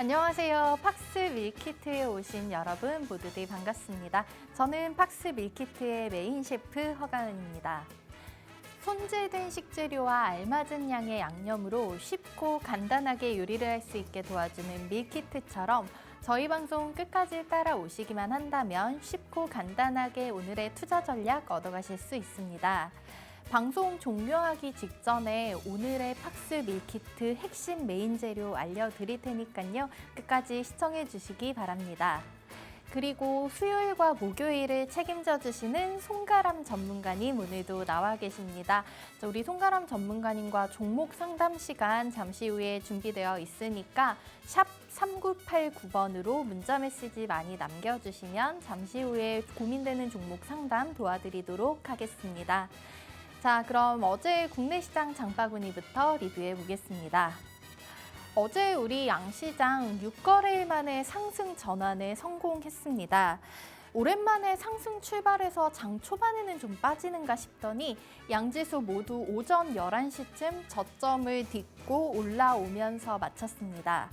안녕하세요. 팍스 밀키트에 오신 여러분 모두들 반갑습니다. 저는 팍스 밀키트의 메인 셰프 허가은입니다. 손질된 식재료와 알맞은 양의 양념으로 쉽고 간단하게 요리를 할 수 있게 도와주는 밀키트처럼 저희 방송 끝까지 따라오시기만 한다면 쉽고 간단하게 오늘의 투자 전략 얻어가실 수 있습니다. 방송 종료하기 직전에 오늘의 팍스 밀키트 핵심 메인 재료 알려드릴 테니까요. 끝까지 시청해 주시기 바랍니다. 그리고 수요일과 목요일을 책임져 주시는 송가람 전문가님 오늘도 나와 계십니다. 우리 송가람 전문가님과 종목 상담 시간 잠시 후에 준비되어 있으니까 샵 3989번으로 문자 메시지 많이 남겨주시면 잠시 후에 고민되는 종목 상담 도와드리도록 하겠습니다. 자, 그럼 어제 국내 시장 장바구니부터 리뷰해 보겠습니다. 어제 우리 양시장 6거래일 만에 상승 전환에 성공했습니다. 오랜만에 상승 출발해서 장 초반에는 좀 빠지는가 싶더니 양지수 모두 오전 11시쯤 저점을 딛고 올라오면서 마쳤습니다.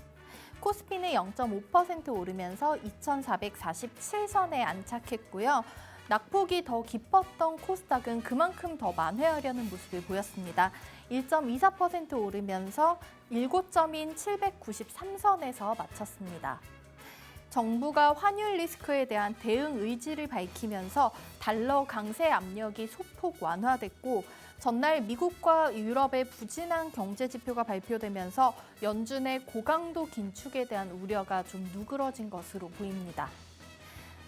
코스피는 0.5% 오르면서 2,447선에 안착했고요. 낙폭이 더 깊었던 코스닥은 그만큼 더 만회하려는 모습을 보였습니다. 1.24% 오르면서 7점인 793선에서 마쳤습니다. 정부가 환율 리스크에 대한 대응 의지를 밝히면서 달러 강세 압력이 소폭 완화됐고 전날 미국과 유럽의 부진한 경제 지표가 발표되면서 연준의 고강도 긴축에 대한 우려가 좀 누그러진 것으로 보입니다.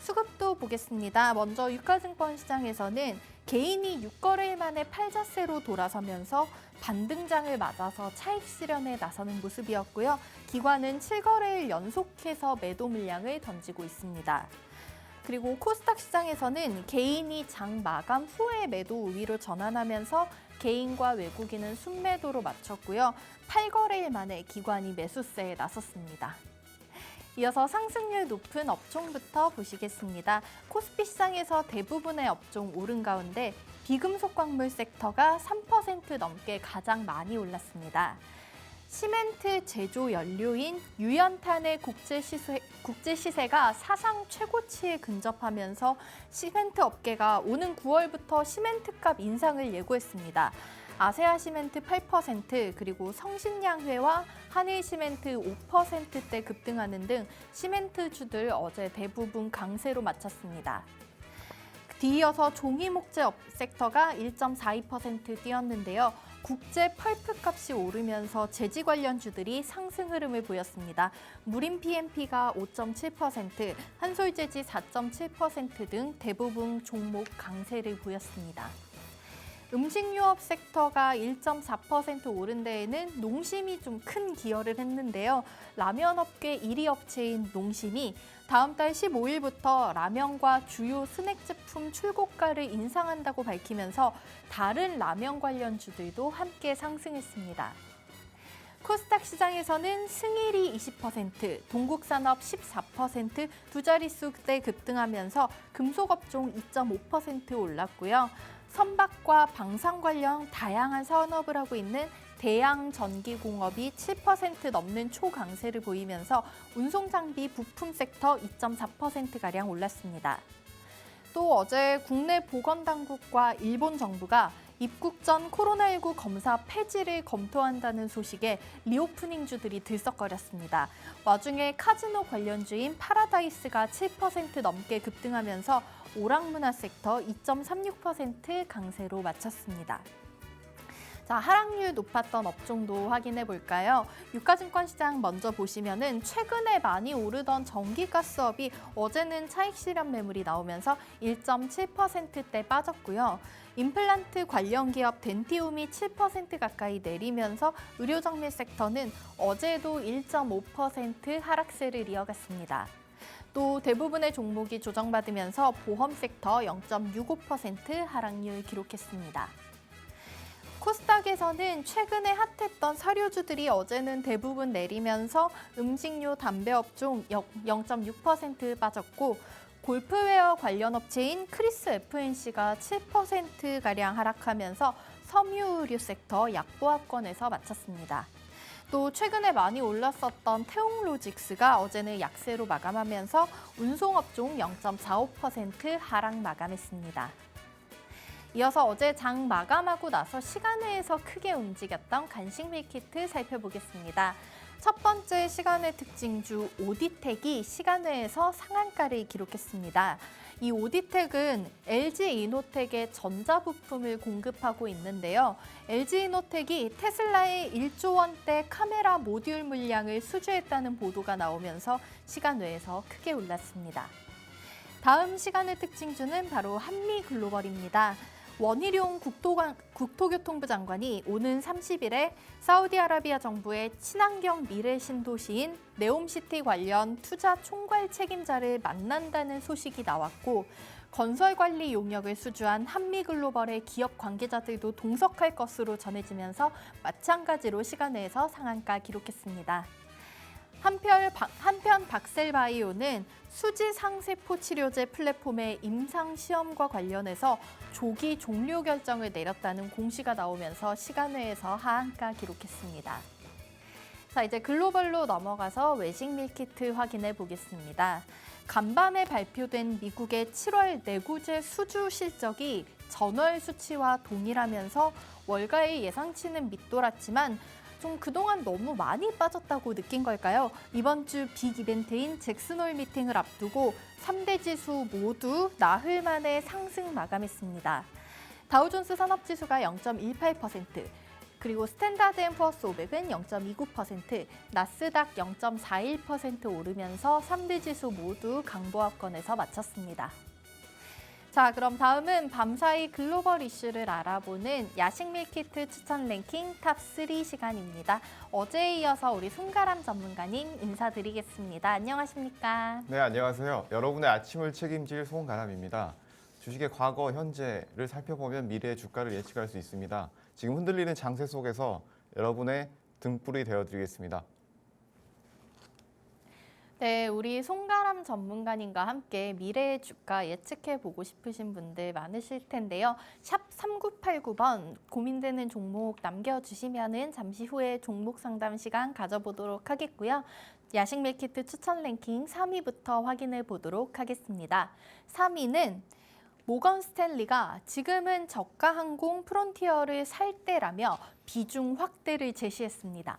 수급도 보겠습니다. 먼저 유가증권 시장에서는 개인이 6거래일 만에 팔자세로 돌아서면서 반등장을 맞아서 차익 실현에 나서는 모습이었고요. 기관은 7거래일 연속해서 매도 물량을 던지고 있습니다. 그리고 코스닥 시장에서는 개인이 장 마감 후에 매도 우위로 전환하면서 개인과 외국인은 순매도로 마쳤고요. 8거래일 만에 기관이 매수세에 나섰습니다. 이어서 상승률 높은 업종부터 보시겠습니다. 코스피 시장에서 대부분의 업종 오른 가운데 비금속 광물 섹터가 3% 넘게 가장 많이 올랐습니다. 시멘트 제조 연료인 유연탄의 국제 시세가 사상 최고치에 근접하면서 시멘트 업계가 오는 9월부터 시멘트값 인상을 예고했습니다. 아세아시멘트 8%, 그리고 성신양회와 한일시멘트 5%대 급등하는 등 시멘트주들 어제 대부분 강세로 마쳤습니다. 뒤이어서 종이목재 섹터가 1.42% 뛰었는데요. 국제 펄프 값이 오르면서 제지 관련주들이 상승 흐름을 보였습니다. 무림 PMP가 5.7%, 한솔재지 4.7% 등 대부분 종목 강세를 보였습니다. 음식유업 섹터가 1.4% 오른 데에는 농심이 좀 큰 기여를 했는데요. 라면 업계 1위 업체인 농심이 다음 달 15일부터 라면과 주요 스낵 제품 출고가를 인상한다고 밝히면서 다른 라면 관련주들도 함께 상승했습니다. 코스닥 시장에서는 승일이 20%, 동국산업 14% 두 자릿수대 급등하면서 금속업종 2.5% 올랐고요. 선박과 방산 관련 다양한 산업을 하고 있는 대양전기공업이 7% 넘는 초강세를 보이면서 운송장비 부품 섹터 2.4%가량 올랐습니다. 또 어제 국내 보건당국과 일본 정부가 입국 전 코로나19 검사 폐지를 검토한다는 소식에 리오프닝주들이 들썩거렸습니다. 와중에 카지노 관련주인 파라다이스가 7% 넘게 급등하면서 오락문화 섹터 2.36% 강세로 마쳤습니다. 자, 하락률 높았던 업종도 확인해 볼까요? 유가증권 시장 먼저 보시면은 최근에 많이 오르던 전기가스업이 어제는 차익 실현 매물이 나오면서 1.7%대 빠졌고요. 임플란트 관련 기업 덴티움이 7% 가까이 내리면서 의료정밀 섹터는 어제도 1.5% 하락세를 이어갔습니다. 또 대부분의 종목이 조정받으면서 보험 섹터 0.65% 하락률 기록했습니다. 코스닥에서는 최근에 핫했던 사료주들이 어제는 대부분 내리면서 음식료, 담배 업종 0.6% 빠졌고 골프웨어 관련 업체인 크리스 FNC가 7%가량 하락하면서 섬유의류 섹터 약보합권에서 마쳤습니다. 또 최근에 많이 올랐었던 태웅로직스가 어제는 약세로 마감하면서 운송업종 0.45% 하락 마감했습니다. 이어서 어제 장 마감하고 나서 시간외에서 크게 움직였던 간식 밀키트 살펴보겠습니다. 첫 번째 시간외 특징주 오디텍이 시간외에서 상한가를 기록했습니다. 이 오디텍은 LG이노텍의 전자부품을 공급하고 있는데요. LG이노텍이 테슬라의 1조 원대 카메라 모듈 물량을 수주했다는 보도가 나오면서 시간외에서 크게 올랐습니다. 다음 시간외 특징주는 바로 한미글로벌입니다. 원희룡 국토교통부 장관이 오는 30일에 사우디아라비아 정부의 친환경 미래 신도시인 네옴시티 관련 투자 총괄 책임자를 만난다는 소식이 나왔고 건설관리 용역을 수주한 한미글로벌의 기업 관계자들도 동석할 것으로 전해지면서 마찬가지로 시간외에서 상한가 기록했습니다. 한편 박셀바이오는 수지상세포 치료제 플랫폼의 임상시험과 관련해서 조기 종료 결정을 내렸다는 공시가 나오면서 시간외에서 하한가 기록했습니다. 자, 이제 글로벌로 넘어가서 외식 밀키트 확인해 보겠습니다. 간밤에 발표된 미국의 7월 내구재 수주 실적이 전월 수치와 동일하면서 월가의 예상치는 밑돌았지만 좀 그동안 너무 많이 빠졌다고 느낀 걸까요? 이번 주 빅 이벤트인 잭슨홀 미팅을 앞두고 3대 지수 모두 나흘 만에 상승 마감했습니다. 다우존스 산업지수가 0.18%, 그리고 스탠다드 앤 푸어스 500은 0.29%, 나스닥 0.41% 오르면서 3대 지수 모두 강보합권에서 마쳤습니다. 자, 그럼 다음은 밤사이 글로벌 이슈를 알아보는 야식 밀키트 추천 랭킹 탑3 시간입니다. 어제에 이어서 우리 송가람 전문가님 인사드리겠습니다. 안녕하십니까? 네, 안녕하세요. 여러분의 아침을 책임질 송가람입니다. 주식의 과거, 현재를 살펴보면 미래의 주가를 예측할 수 있습니다. 지금 흔들리는 장세 속에서 여러분의 등불이 되어드리겠습니다. 네, 우리 송가람 전문가님과 함께 미래의 주가 예측해보고 싶으신 분들 많으실 텐데요. 샵 3989번 고민되는 종목 남겨주시면은 잠시 후에 종목 상담 시간 가져보도록 하겠고요. 야식 밀키트 추천 랭킹 3위부터 확인해 보도록 하겠습니다. 3위는 모건 스탠리가 지금은 저가 항공 프론티어를 살 때라며 비중 확대를 제시했습니다.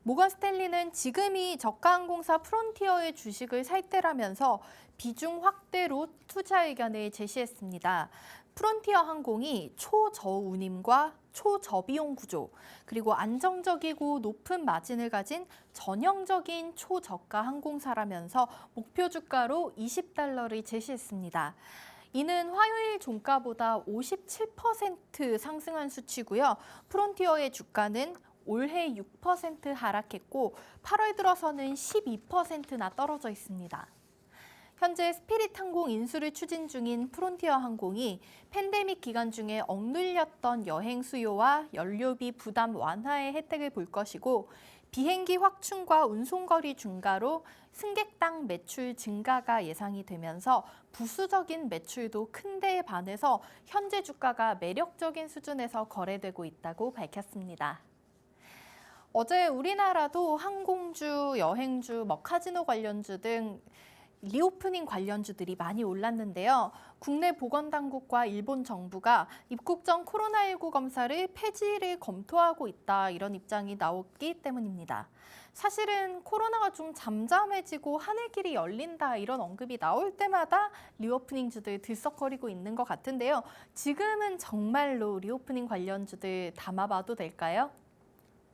모건 스탠리는 지금이 저가항공사 프론티어의 주식을 살 때라면서 비중 확대로 투자 의견을 제시했습니다. 프론티어 항공이 초저운임과 초저비용 구조, 그리고 안정적이고 높은 마진을 가진 전형적인 초저가 항공사라면서 목표 주가로 $20를 제시했습니다. 이는 화요일 종가보다 57% 상승한 수치고요. 프론티어의 주가는 올해 6% 하락했고 8월 들어서는 12%나 떨어져 있습니다. 현재 스피릿 항공 인수를 추진 중인 프론티어 항공이 팬데믹 기간 중에 억눌렸던 여행 수요와 연료비 부담 완화의 혜택을 볼 것이고 비행기 확충과 운송거리 증가로 승객당 매출 증가가 예상이 되면서 부수적인 매출도 큰 데에 반해서 현재 주가가 매력적인 수준에서 거래되고 있다고 밝혔습니다. 어제 우리나라도 항공주, 여행주, 카지노 관련주 등 리오프닝 관련주들이 많이 올랐는데요. 국내 보건당국과 일본 정부가 입국 전 코로나19 검사를 폐지를 검토하고 있다, 이런 입장이 나왔기 때문입니다. 사실은 코로나가 좀 잠잠해지고 하늘길이 열린다, 이런 언급이 나올 때마다 리오프닝주들 들썩거리고 있는 것 같은데요. 지금은 정말로 리오프닝 관련주들 담아봐도 될까요?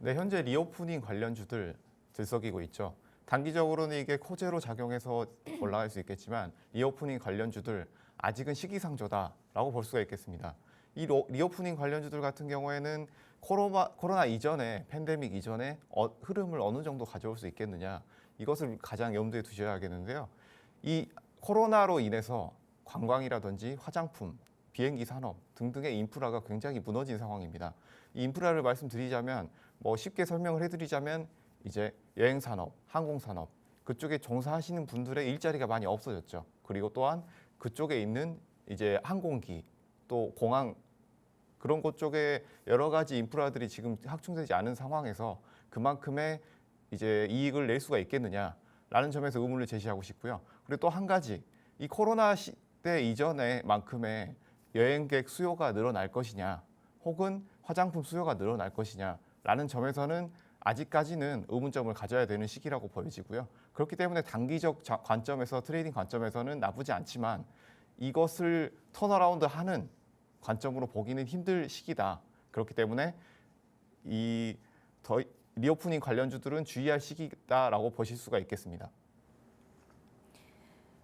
네, 현재 리오프닝 관련주들 들썩이고 있죠. 단기적으로는 이게 코제로 작용해서 올라갈 수 있겠지만 리오프닝 관련주들 아직은 시기상조다라고 볼 수가 있겠습니다. 이 리오프닝 관련주들 같은 경우에는 코로나 이전에, 팬데믹 이전에 흐름을 어느 정도 가져올 수 있겠느냐, 이것을 가장 염두에 두셔야겠는데요. 이 코로나로 인해서 관광이라든지 화장품, 비행기 산업 등등의 인프라가 굉장히 무너진 상황입니다. 이 인프라를 말씀드리자면 쉽게 설명을 해드리자면 이제 여행 산업, 항공 산업 그쪽에 종사하시는 분들의 일자리가 많이 없어졌죠. 그리고 또한 그쪽에 있는 이제 항공기 또 공항 그런 곳 쪽에 여러 가지 인프라들이 지금 확충되지 않은 상황에서 그만큼의 이제 이익을 낼 수가 있겠느냐라는 점에서 의문을 제시하고 싶고요. 그리고 또 한 가지, 이 코로나 시대 이전에만큼의 여행객 수요가 늘어날 것이냐, 혹은 화장품 수요가 늘어날 것이냐라는 점에서는 아직까지는 의문점을 가져야 되는 시기라고 보여지고요. 그렇기 때문에 단기적 관점에서, 트레이딩 관점에서는 나쁘지 않지만 이것을 턴어라운드하는 관점으로 보기는 힘들 시기다. 그렇기 때문에 이 리오프닝 관련주들은 주의할 시기다라고 보실 수가 있겠습니다.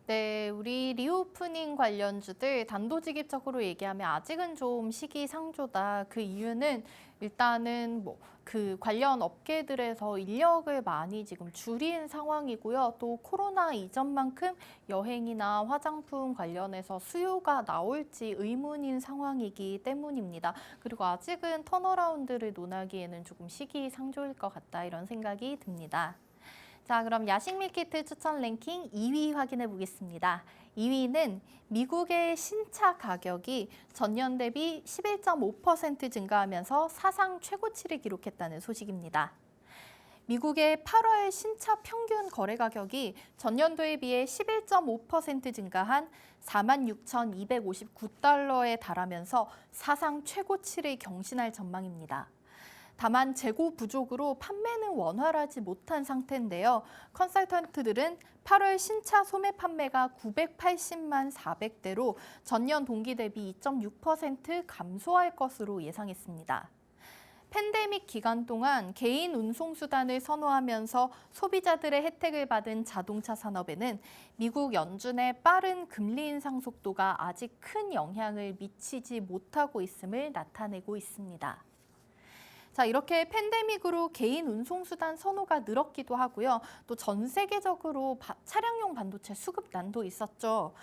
네, 우리 리오프닝 관련주들 단도직입적으로 얘기하면 아직은 좀 시기상조다. 그 이유는 일단은 그 관련 업계들에서 인력을 많이 지금 줄인 상황이고요. 또 코로나 이전만큼 여행이나 화장품 관련해서 수요가 나올지 의문인 상황이기 때문입니다. 그리고 아직은 턴어라운드를 논하기에는 조금 시기상조일 것 같다, 이런 생각이 듭니다. 자, 그럼 야식 밀키트 추천 랭킹 2위 확인해 보겠습니다. 2위는 미국의 신차 가격이 전년 대비 11.5% 증가하면서 사상 최고치를 기록했다는 소식입니다. 미국의 8월 신차 평균 거래 가격이 전년도에 비해 11.5% 증가한 46,259달러에 달하면서 사상 최고치를 경신할 전망입니다. 다만 재고 부족으로 판매는 원활하지 못한 상태인데요. 컨설턴트들은 8월 신차 소매 판매가 980만 400대로 전년 동기 대비 2.6% 감소할 것으로 예상했습니다. 팬데믹 기간 동안 개인 운송수단을 선호하면서 소비자들의 혜택을 받은 자동차 산업에는 미국 연준의 빠른 금리 인상 속도가 아직 큰 영향을 미치지 못하고 있음을 나타내고 있습니다. 자, 이렇게 팬데믹으로 개인 운송수단 선호가 늘었기도 하고요. 또 전 세계적으로 차량용 반도체 수급난도 있었죠.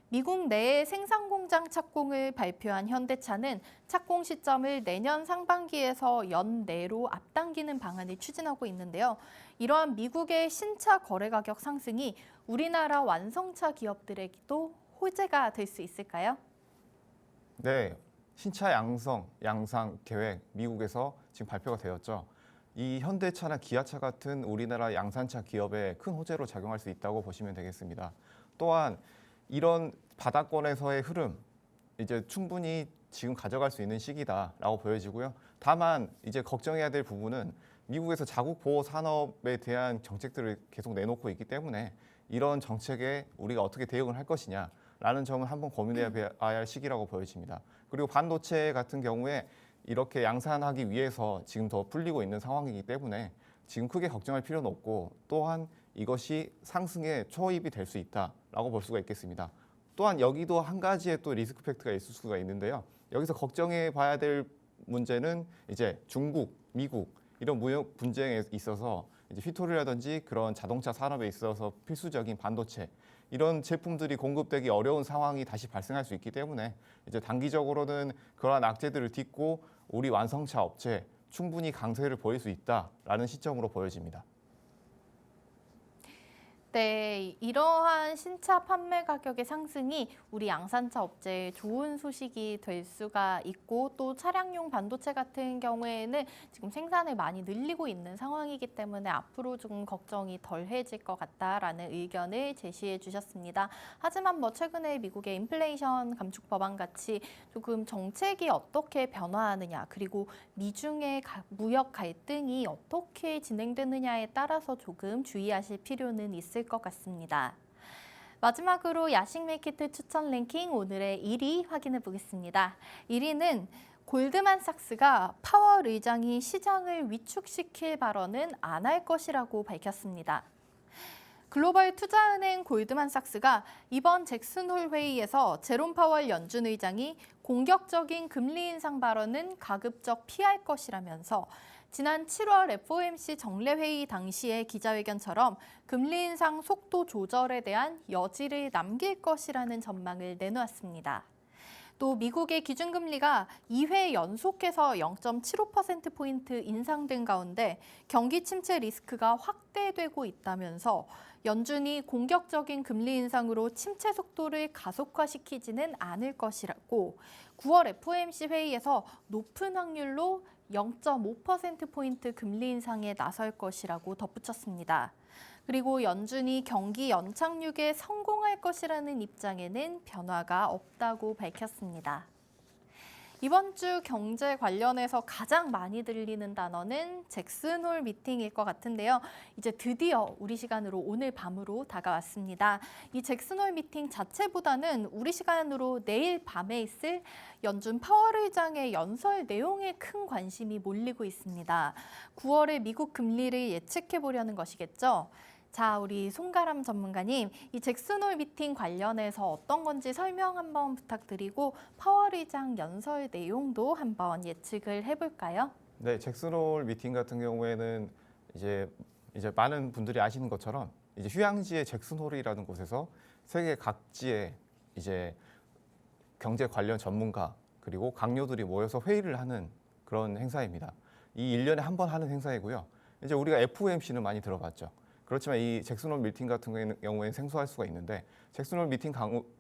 미국 내에 생산 공장 착공을 발표한 현대차는 착공 시점을 내년 상반기에서 연내로 앞당기는 방안을 추진하고 있는데요. 이러한 미국의 신차 거래 가격 상승이 우리나라 완성차 기업들에게도 호재가 될 수 있을까요? 네, 신차 양상 계획 미국에서 지금 발표가 되었죠. 이 현대차나 기아차 같은 우리나라 양산차 기업에 큰 호재로 작용할 수 있다고 보시면 되겠습니다. 또한 이런 바닥권에서의 흐름, 이제 충분히 지금 가져갈 수 있는 시기다라고 보여지고요. 다만 이제 걱정해야 될 부분은 미국에서 자국 보호 산업에 대한 정책들을 계속 내놓고 있기 때문에 이런 정책에 우리가 어떻게 대응을 할 것이냐라는 점을 한번 고민해야 할 시기라고 보여집니다. 그리고 반도체 같은 경우에 이렇게 양산하기 위해서 지금 더 풀리고 있는 상황이기 때문에 지금 크게 걱정할 필요는 없고, 또한 이것이 상승의 초입이 될 수 있다라고 볼 수가 있겠습니다. 또한 여기도 한 가지의 또 리스크 팩트가 있을 수가 있는데요. 여기서 걱정해 봐야 될 문제는 이제 중국, 미국 이런 무역 분쟁에 있어서 이제 휘토류라든지 그런 자동차 산업에 있어서 필수적인 반도체 이런 제품들이 공급되기 어려운 상황이 다시 발생할 수 있기 때문에 이제 단기적으로는 그러한 악재들을 딛고 우리 완성차 업체 충분히 강세를 보일 수 있다라는 시점으로 보여집니다. 네, 이러한 신차 판매 가격의 상승이 우리 양산차 업체에 좋은 소식이 될 수가 있고, 또 차량용 반도체 같은 경우에는 지금 생산을 많이 늘리고 있는 상황이기 때문에 앞으로 좀 걱정이 덜해질 것 같다라는 의견을 제시해 주셨습니다. 하지만 최근에 미국의 인플레이션 감축 법안 같이 조금 정책이 어떻게 변화하느냐, 그리고 미중의 무역 갈등이 어떻게 진행되느냐에 따라서 조금 주의하실 필요는 있을 것 같습니다. 마지막으로 야식 밀키트 추천 랭킹 오늘의 1위 확인해 보겠습니다. 1위는 골드만삭스가 파월 의장이 시장을 위축시킬 발언은 안 할 것이라고 밝혔습니다. 글로벌 투자은행 골드만삭스가 이번 잭슨홀 회의에서 제롬 파월 연준 의장이 공격적인 금리 인상 발언은 가급적 피할 것이라면서 지난 7월 FOMC 정례회의 당시의 기자회견처럼 금리 인상 속도 조절에 대한 여지를 남길 것이라는 전망을 내놓았습니다. 또 미국의 기준금리가 2회 연속해서 0.75%포인트 인상된 가운데 경기 침체 리스크가 확대되고 있다면서 연준이 공격적인 금리 인상으로 침체 속도를 가속화시키지는 않을 것이라고, 9월 FOMC 회의에서 높은 확률로 0.5%포인트 금리 인상에 나설 것이라고 덧붙였습니다. 그리고 연준이 경기 연착륙에 성공할 것이라는 입장에는 변화가 없다고 밝혔습니다. 이번 주 경제 관련해서 가장 많이 들리는 단어는 잭슨홀 미팅일 것 같은데요. 이제 드디어 우리 시간으로 오늘 밤으로 다가왔습니다. 이 잭슨홀 미팅 자체보다는 우리 시간으로 내일 밤에 있을 연준 파월 의장의 연설 내용에 큰 관심이 몰리고 있습니다. 9월의 미국 금리를 예측해 보려는 것이겠죠. 자, 우리 송가람 전문가님, 이 잭슨홀 미팅 관련해서 어떤 건지 설명 한번 부탁드리고 파월 의장 연설 내용도 한번 예측을 해볼까요? 네, 잭슨홀 미팅 같은 경우에는 이제 많은 분들이 아시는 것처럼 이제 휴양지의 잭슨홀이라는 곳에서 세계 각지의 이제 경제 관련 전문가 그리고 강요들이 모여서 회의를 하는 그런 행사입니다. 이 1년에 한 번 하는 행사이고요. 이제 우리가 FOMC는 많이 들어봤죠. 그렇지만 이 잭슨홀 미팅 같은 경우에는 생소할 수가 있는데 잭슨홀 미팅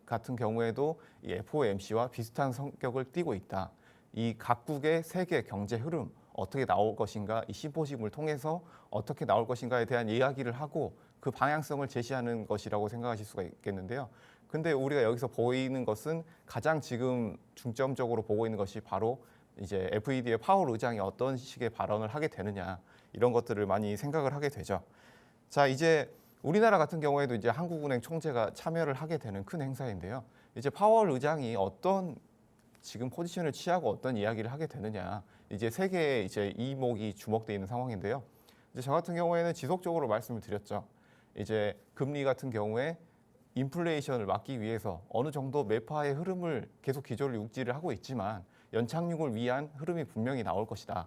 같은 경우에도 이 FOMC와 비슷한 성격을 띠고 있다. 이 각국의 세계 경제 흐름 어떻게 나올 것인가, 이 심포지움을 통해서 어떻게 나올 것인가에 대한 이야기를 하고 그 방향성을 제시하는 것이라고 생각하실 수가 있겠는데요. 근데 우리가 여기서 보이는 것은 가장 지금 중점적으로 보고 있는 것이 바로 이제 FED의 파월 의장이 어떤 식의 발언을 하게 되느냐 이런 것들을 많이 생각을 하게 되죠. 자, 이제 우리나라 같은 경우에도 이제 한국은행 총재가 참여를 하게 되는 큰 행사인데요. 이제 파월 의장이 어떤 지금 포지션을 취하고 어떤 이야기를 하게 되느냐, 이제 세계의 이제 이목이 주목되어 있는 상황인데요. 이제 저 같은 경우에는 지속적으로 말씀을 드렸죠. 이제 금리 같은 경우에 인플레이션을 막기 위해서 어느 정도 매파의 흐름을 계속 기조를 유지를 하고 있지만 연착륙을 위한 흐름이 분명히 나올 것이다.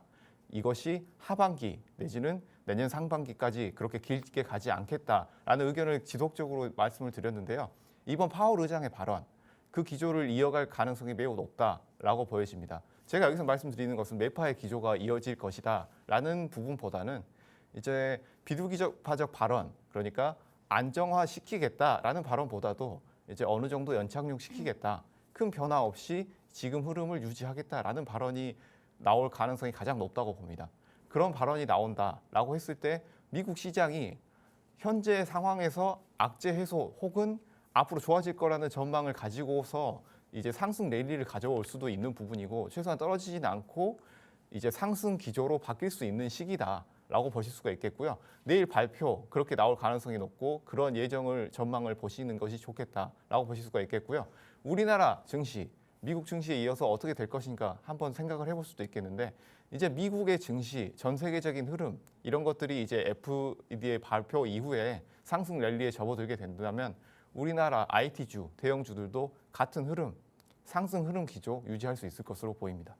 이것이 하반기 내지는 내년 상반기까지 그렇게 길게 가지 않겠다라는 의견을 지속적으로 말씀을 드렸는데요. 이번 파월 의장의 발언, 그 기조를 이어갈 가능성이 매우 높다라고 보여집니다. 제가 여기서 말씀드리는 것은 매파의 기조가 이어질 것이다라는 부분보다는 이제 비둘기파적 발언, 그러니까 안정화시키겠다라는 발언보다도 이제 어느 정도 연착륙시키겠다, 큰 변화 없이 지금 흐름을 유지하겠다라는 발언이 나올 가능성이 가장 높다고 봅니다. 그런 발언이 나온다라고 했을 때 미국 시장이 현재 상황에서 악재 해소 혹은 앞으로 좋아질 거라는 전망을 가지고서 이제 상승 랠리를 가져올 수도 있는 부분이고 최소한 떨어지진 않고 이제 상승 기조로 바뀔 수 있는 시기다라고 보실 수가 있겠고요. 내일 발표 그렇게 나올 가능성이 높고 그런 예정을 전망을 보시는 것이 좋겠다라고 보실 수가 있겠고요. 우리나라 증시, 미국 증시에 이어서 어떻게 될 것인가 한번 생각을 해볼 수도 있겠는데 이제 미국의 증시, 전 세계적인 흐름 이런 것들이 이제 FED의 발표 이후에 상승 랠리에 접어들게 된다면 우리나라 IT주, 대형주들도 같은 흐름, 상승 흐름 기조 유지할 수 있을 것으로 보입니다.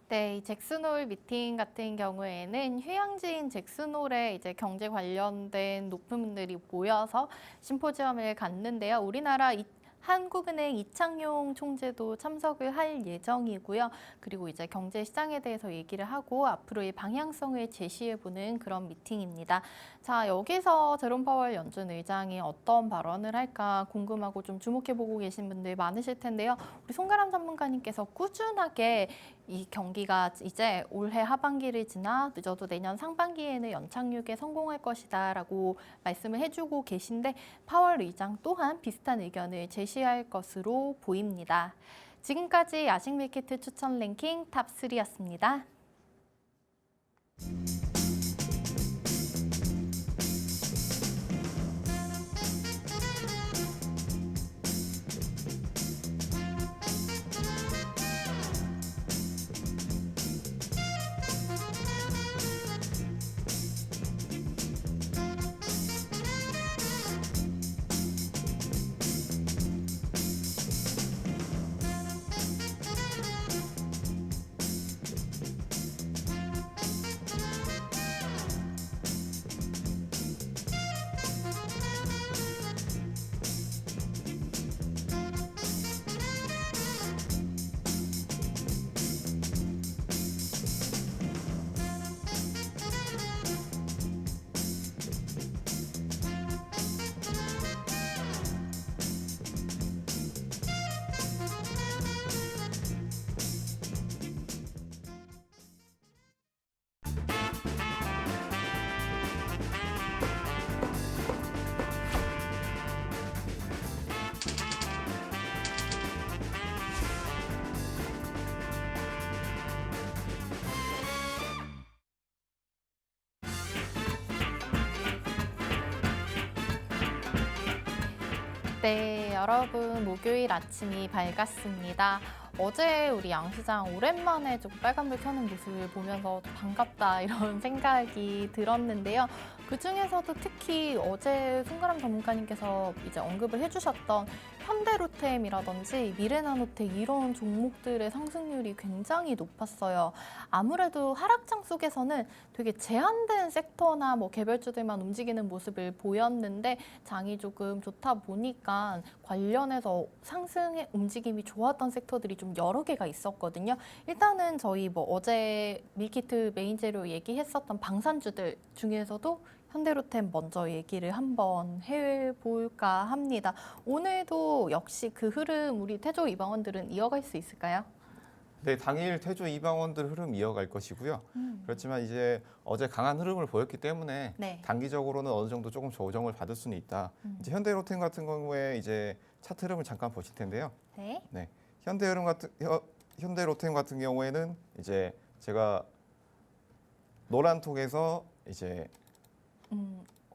네, 이 잭슨홀 미팅 같은 경우에는 휴양지인 잭슨홀에 이제 경제 관련된 높은 분들이 모여서 심포지엄을 갖는데요. 우리나라 한국은행 이창용 총재도 참석을 할 예정이고요. 그리고 이제 경제 시장에 대해서 얘기를 하고 앞으로의 방향성을 제시해보는 그런 미팅입니다. 자, 여기서 제롬 파월 연준 의장이 어떤 발언을 할까 궁금하고 좀 주목해보고 계신 분들 많으실 텐데요. 우리 송가람 전문가님께서 꾸준하게 이 경기가 이제 올해 하반기를 지나 늦어도 내년 상반기에는 연착륙에 성공할 것이다 라고 말씀을 해주고 계신데 파월 의장 또한 비슷한 의견을 제시할 것으로 보입니다. 지금까지 야식 밀키트 추천 랭킹 탑3였습니다. 네, 여러분 목요일 아침이 밝았습니다. 어제 우리 양시장 오랜만에 좀 빨간불 켜는 모습을 보면서 반갑다 이런 생각이 들었는데요. 그 중에서도 특히 어제 송가람 전문가님께서 이제 언급을 해주셨던 현대로템이라든지 미래나노텍 이런 종목들의 상승률이 굉장히 높았어요. 아무래도 하락장 속에서는 되게 제한된 섹터나 뭐 개별주들만 움직이는 모습을 보였는데 장이 조금 좋다 보니까 관련해서 상승의 움직임이 좋았던 섹터들이 좀 여러 개가 있었거든요. 일단은 저희 뭐 어제 밀키트 메인 재료 얘기했었던 방산주들 중에서도 현대로템 먼저 얘기를 한번 해볼까 합니다. 오늘도 역시 그 흐름 우리 태조 이방원들은 이어갈 수 있을까요? 네, 당일 태조 이방원들 흐름 이어갈 것이고요. 그렇지만 이제 어제 강한 흐름을 보였기 때문에 네. 단기적으로는 어느 정도 조금 조정을 받을 수는 있다. 이제 현대로템 같은 경우에 이제 차트 흐름을 잠깐 보실 텐데요. 네. 네, 현대로템 같은 경우에는 이제 제가 노란톡에서 이제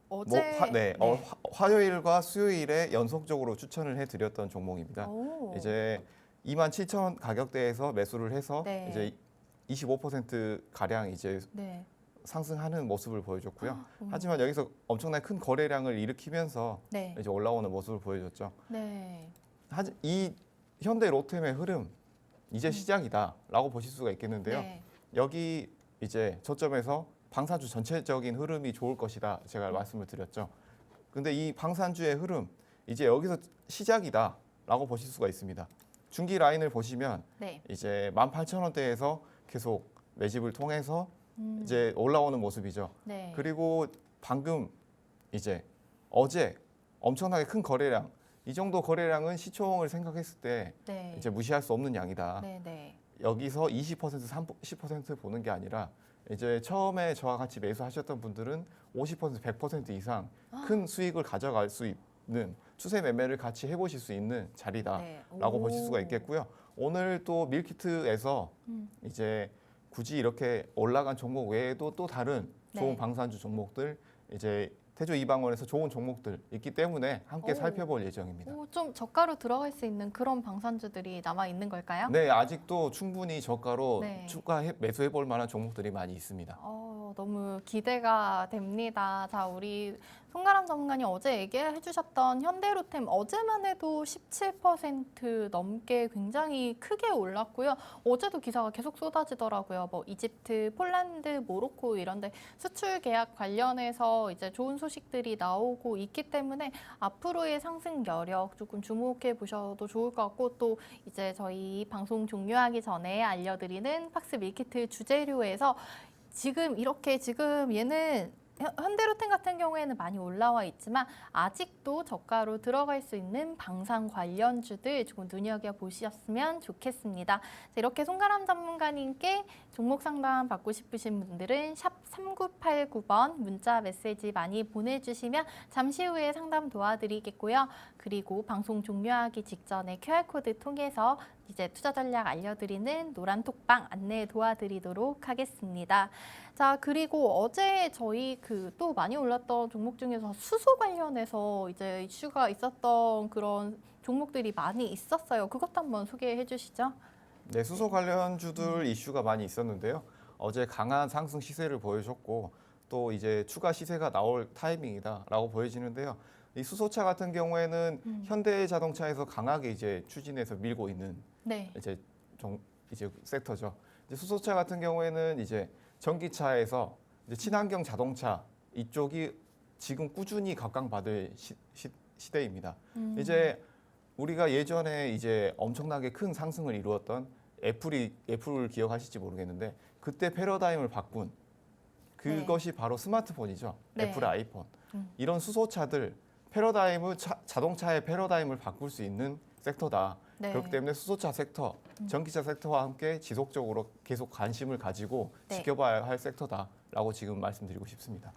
어제 화요일과 수요일에 연속적으로 추천을 해드렸던 종목입니다. 오. 이제 27,000원 가격대에서 매수를 해서 네. 이제 25% 가량 이제 네. 상승하는 모습을 보여줬고요. 음. 하지만 여기서 엄청난 큰 거래량을 일으키면서 네. 이제 올라오는 모습을 보여줬죠. 네. 이 현대로템의 흐름 이제 시작이다라고 보실 수가 있겠는데요. 네. 여기 이제 저점에서 방산주 전체적인 흐름이 좋을 것이다 제가 말씀을 드렸죠. 근데 이 방산주의 흐름 이제 여기서 시작이다라고 보실 수가 있습니다. 중기 라인을 보시면 네. 이제 18,000원대에서 계속 매집을 통해서 이제 올라오는 모습이죠. 네. 그리고 방금 이제 어제 엄청나게 큰 거래량 이 정도 거래량은 시총을 생각했을 때 네. 이제 무시할 수 없는 양이다. 네. 네. 여기서 20%, 30% 보는 게 아니라 이제 처음에 저와 같이 매수하셨던 분들은 50%, 100% 이상 큰 수익을 가져갈 수 있는 추세 매매를 같이 해보실 수 있는 자리다라고 네. 보실 수가 있겠고요. 오늘 또 밀키트에서 이제 굳이 이렇게 올라간 종목 외에도 또 다른 좋은 네. 방산주 종목들 이제 태조 이방원에서 좋은 종목들 있기 때문에 함께 오. 살펴볼 예정입니다. 좀 저가로 들어갈 수 있는 그런 방산주들이 남아 있는 걸까요? 네, 아직도 충분히 저가로 네. 매수해 볼 만한 종목들이 많이 있습니다. 너무 기대가 됩니다. 자, 우리 송가람 전문가님 어제 얘기해 주셨던 현대로템 어제만 해도 17% 넘게 굉장히 크게 올랐고요. 어제도 기사가 계속 쏟아지더라고요. 뭐 이집트, 폴란드, 모로코 이런데 수출 계약 관련해서 이제 좋은 소식들이 나오고 있기 때문에 앞으로의 상승 여력 조금 주목해 보셔도 좋을 것 같고 또 이제 저희 방송 종료하기 전에 알려드리는 팍스 밀키트 주재료에서 지금 얘는 현대로템 같은 경우에는 많이 올라와 있지만 아직도 저가로 들어갈 수 있는 방산 관련주들 조금 눈여겨보셨으면 좋겠습니다. 자, 이렇게 송가람 전문가님께 종목 상담 받고 싶으신 분들은 샵 3989번 문자 메시지 많이 보내주시면 잠시 후에 상담 도와드리겠고요. 그리고 방송 종료하기 직전에 QR코드 통해서 이제 투자 전략 알려드리는 노란 톡방 안내 도와드리도록 하겠습니다. 자, 그리고 어제 저희 또 많이 올랐던 종목 중에서 수소 관련해서 이제 이슈가 있었던 그런 종목들이 많이 있었어요. 그것도 한번 소개해 주시죠. 네, 수소 관련주들 이슈가 많이 있었는데요. 어제 강한 상승 시세를 보여줬고 또 이제 추가 시세가 나올 타이밍이다라고 보여지는데요. 이 수소차 같은 경우에는 현대자동차에서 강하게 이제 추진해서 밀고 있는 네. 이제 섹터죠. 이제 수소차 같은 경우에는 이제 전기차에서 이제 친환경 자동차 이쪽이 지금 꾸준히 각광받을 시대입니다. 이제 우리가 예전에 이제 엄청나게 큰 상승을 이루었던 애플을 기억하실지 모르겠는데 그때 패러다임을 바꾼 그것이 바로 스마트폰이죠. 네. 애플의 아이폰. 이런 수소차들 자동차의 패러다임을 바꿀 수 있는 섹터다. 네. 그렇기 때문에 수소차 섹터, 전기차 섹터와 함께 지속적으로 계속 관심을 가지고 네. 지켜봐야 할 섹터다라고 지금 말씀드리고 싶습니다.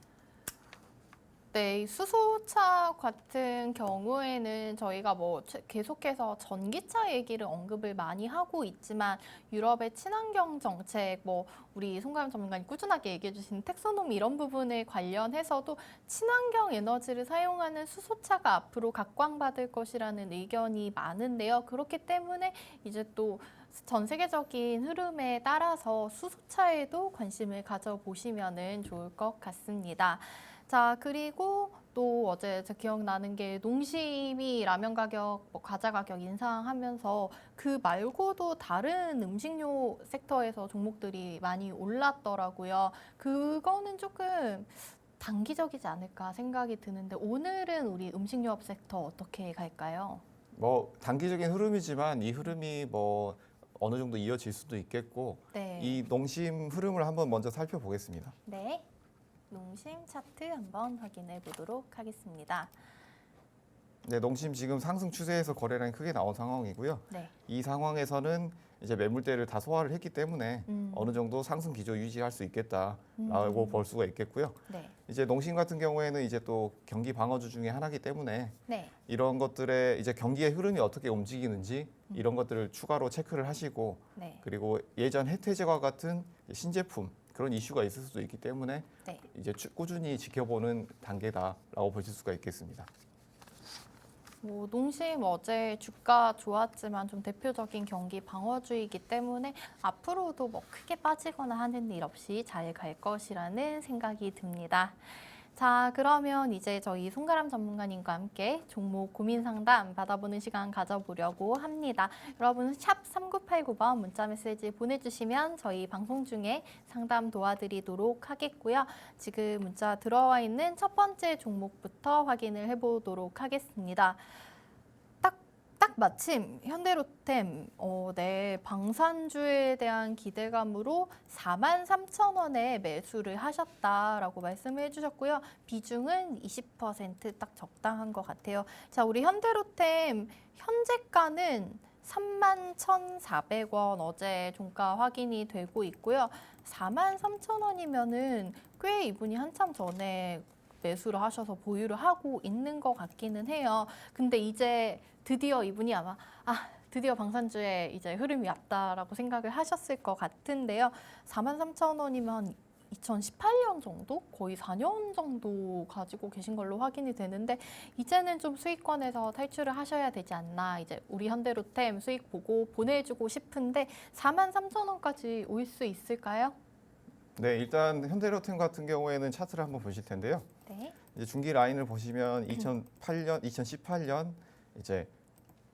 네, 이 수소차 같은 경우에는 저희가 뭐 계속해서 전기차 얘기를 언급을 많이 하고 있지만 유럽의 친환경 정책, 뭐 우리 송가람 전문가님 꾸준하게 얘기해 주신 텍소노미 이런 부분을 관련해서도 친환경 에너지를 사용하는 수소차가 앞으로 각광받을 것이라는 의견이 많은데요. 그렇기 때문에 이제 또 전 세계적인 흐름에 따라서 수소차에도 관심을 가져보시면 좋을 것 같습니다. 자, 그리고 또 어제 제 기억나는 게 농심이 라면 가격, 뭐 과자 가격 인상하면서 그 말고도 다른 음식료 섹터에서 종목들이 많이 올랐더라고요. 그거는 조금 단기적이지 않을까 생각이 드는데 오늘은 우리 음식료업 섹터 어떻게 갈까요? 뭐 단기적인 흐름이지만 이 흐름이 뭐 어느 정도 이어질 수도 있겠고 네. 이 농심 흐름을 한번 먼저 살펴보겠습니다. 네. 농심 차트 한번 확인해 보도록 하겠습니다. 네, 농심 지금 상승 추세에서 거래량이 크게 나온 상황이고요. 네. 이 상황에서는 이제 매물대를 다 소화를 했기 때문에 음. 어느 정도 상승 기조 유지할 수 있겠다라고 볼 수가 있겠고요. 네. 이제 농심 같은 경우에는 이제 또 경기 방어주 중에 하나이기 때문에 네. 이런 것들의 이제 경기의 흐름이 어떻게 움직이는지 이런 것들을 추가로 체크를 하시고 네. 그리고 예전 혜태제과 같은 신제품 그런 이슈가 있을 수도 있기 때문에 네. 이제 꾸준히 지켜보는 단계다라고 보실 수가 있겠습니다. 뭐 농심 어제 주가 좋았지만 좀 대표적인 경기 방어주이기 때문에 앞으로도 뭐 크게 빠지거나 하는 일 없이 잘 갈 것이라는 생각이 듭니다. 자, 그러면 이제 저희 송가람 전문가님과 함께 종목 고민 상담 받아보는 시간 가져보려고 합니다. 여러분 샵 3989번 문자 메시지 보내주시면 저희 방송 중에 상담 도와드리도록 하겠고요. 지금 문자 들어와 있는 첫 번째 종목부터 확인을 해보도록 하겠습니다. 딱 마침 현대로템 네, 방산주에 대한 기대감으로 43,000원에 매수를 하셨다라고 말씀을 해주셨고요. 비중은 20% 딱 적당한 것 같아요. 자, 우리 현대로템 현재가는 31,400원 어제 종가 확인이 되고 있고요. 43,000원이면은 꽤 이분이 한참 전에 매수를 하셔서 보유를 하고 있는 것 같기는 해요. 근데 이제 드디어 이분이 아마 드디어 방산주에 이제 흐름이 왔다라고 생각을 하셨을 것 같은데요. 43,000원이면 2018년 정도? 거의 4년 정도 가지고 계신 걸로 확인이 되는데 이제는 좀 수익권에서 탈출을 하셔야 되지 않나. 이제 우리 현대로템 수익 보고 보내주고 싶은데 43,000원까지 올 수 있을까요? 네, 일단 현대로템 같은 경우에는 차트를 한번 보실 텐데요. 네. 이제 중기 라인을 보시면 2018년 이제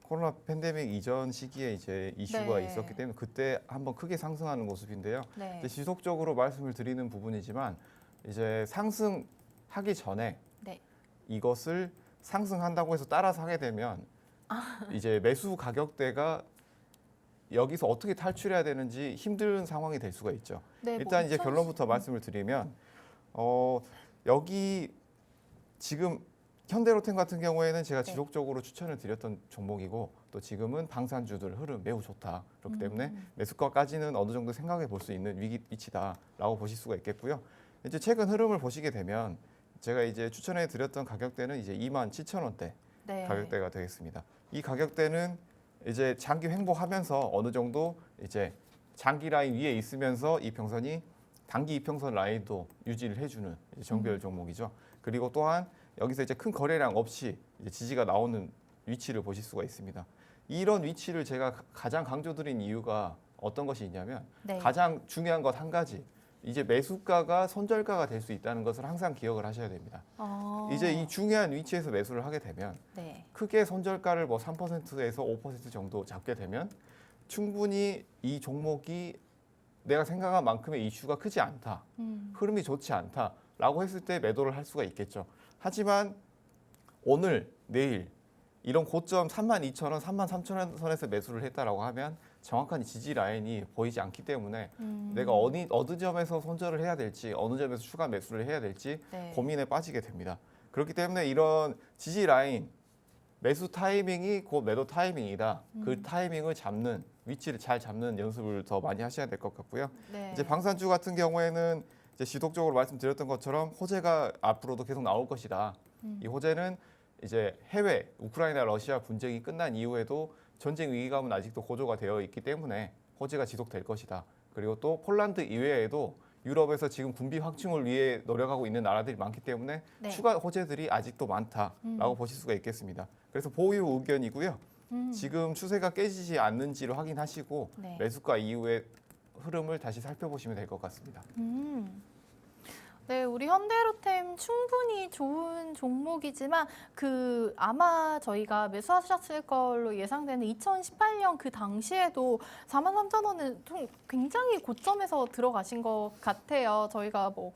코로나 팬데믹 이전 시기에 이제 이슈가 네. 있었기 때문에 그때 한번 크게 상승하는 모습인데요. 네. 이제 지속적으로 말씀을 드리는 부분이지만 이제 상승하기 전에 네. 이것을 상승한다고 해서 따라서 하게 되면 이제 매수 가격대가 여기서 어떻게 탈출해야 되는지 힘든 상황이 될 수가 있죠. 네, 일단 이제 결론부터 말씀을 드리면 여기 지금 현대로템 같은 경우에는 제가 지속적으로 추천을 드렸던 종목이고 또 지금은 방산주들 흐름 매우 좋다. 그렇기 때문에 매수가까지는 어느 정도 생각해 볼 수 있는 위치다라고 보실 수가 있겠고요. 이제 최근 흐름을 보시게 되면 제가 이제 추천해 드렸던 가격대는 이제 27,000원대 네. 가격대가 되겠습니다. 이 가격대는 이제 장기 횡보하면서 어느 정도 이제 장기 라인 위에 있으면서 이평선이 단기 이평선 라인도 유지를 해주는 정별 종목이죠. 그리고 또한 여기서 이제 큰 거래량 없이 이제 지지가 나오는 위치를 보실 수가 있습니다. 이런 위치를 제가 가장 강조드린 이유가 어떤 것이 있냐면 네. 가장 중요한 것 한 가지. 이제 매수가가 손절가가 될 수 있다는 것을 항상 기억을 하셔야 됩니다. 이제 이 중요한 위치에서 매수를 하게 되면 네. 크게 손절가를 뭐 3%에서 5% 정도 잡게 되면 충분히 이 종목이 내가 생각한 만큼의 이슈가 크지 않다. 흐름이 좋지 않다라고 했을 때 매도를 할 수가 있겠죠. 하지만 오늘, 내일 이런 고점 32,000원, 33,000원 선에서 매수를 했다라고 하면 정확한 지지 라인이 보이지 않기 때문에 내가 어느 점에서 손절을 해야 될지 어느 점에서 추가 매수를 해야 될지 네. 고민에 빠지게 됩니다. 그렇기 때문에 이런 지지 라인 매수 타이밍이 곧 매도 타이밍이다. 그 타이밍을 잡는 위치를 잘 잡는 연습을 더 많이 하셔야 될 것 같고요. 네. 이제 방산주 같은 경우에는 이제 지속적으로 말씀드렸던 것처럼 호재가 앞으로도 계속 나올 것이다. 이 호재는 이제 해외 우크라이나 러시아 분쟁이 끝난 이후에도 전쟁 위기감은 아직도 고조가 되어 있기 때문에 호재가 지속될 것이다. 그리고 또 폴란드 이외에도 유럽에서 지금 군비 확충을 위해 노력하고 있는 나라들이 많기 때문에 네. 추가 호재들이 아직도 많다라고 보실 수가 있겠습니다. 그래서 보유 의견이고요. 지금 추세가 깨지지 않는지를 확인하시고 네. 매수가 이후의 흐름을 다시 살펴보시면 될 것 같습니다. 네, 우리 현대로템 충분히 좋은 종목이지만 아마 저희가 매수하셨을 걸로 예상되는 2018년 그 당시에도 43,000원은 좀 굉장히 고점에서 들어가신 것 같아요. 저희가 뭐